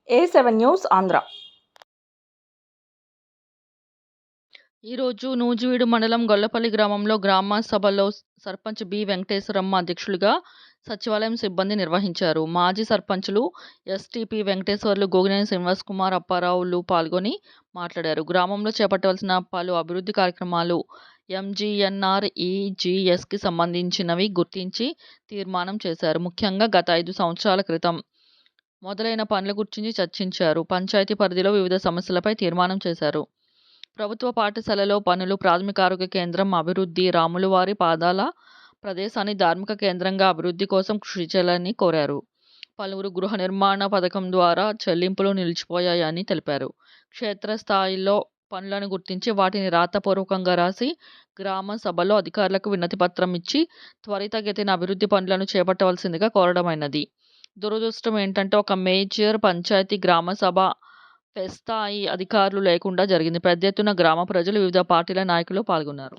A7 news Andhra. ఈరోజు నూజివీడు మండలం గొల్లపల్లి గ్రామంలో గ్రామ సభలో సర్పంచ్ బి వెంకటేశ్వరమ్మ అధ్యక్షులుగా సచివాలయం సిబ్బంది నిర్వహించారు. మాజీ సర్పంచులు ఎస్టీపీ వెంకటేశ్వర్లు, గోగినేని శ్రీనివాస్ కుమార్, అప్పారావులు పాల్గొని మాట్లాడారు. గ్రామంలో చేపట్టవలసిన పలు అభివృద్ధి కార్యక్రమాలు ఎంజీఎన్ఆర్ఈజీఎస్కి సంబంధించినవి గుర్తించి తీర్మానం చేశారు. ముఖ్యంగా గత 5 సంవత్సరాల క్రితం మొదలైన పనుల గురించి చర్చించారు. పంచాయతీ పరిధిలో వివిధ సమస్యలపై తీర్మానం చేశారు. ప్రభుత్వ పాఠశాలలో పనులు, ప్రాథమిక ఆరోగ్య కేంద్రం అభివృద్ధి, రాములవారి పాదాల ప్రదేశాన్ని ధార్మిక కేంద్రంగా అభివృద్ధి కోసం కృషి చేయాలని కోరారు. పలువురు గృహ నిర్మాణ పథకం ద్వారా చెల్లింపులు నిలిచిపోయాయని తెలిపారు. క్షేత్రస్థాయిలో పనులను గుర్తించి వాటిని రాతపూర్వకంగా రాసి గ్రామ సభలో అధికారులకు వినతి పత్రం ఇచ్చి త్వరితగతిన అభివృద్ధి పనులను చేపట్టవలసిందిగా కోరడమైనది. దురదృష్టం ఏంటంటే ఒక మేజర్ పంచాయతీ గ్రామ సభ స్థాయి అధికారులు లేకుండా జరిగింది. పెద్ద ఎత్తున గ్రామ ప్రజలు, వివిధ పార్టీల నాయకులు పాల్గొన్నారు.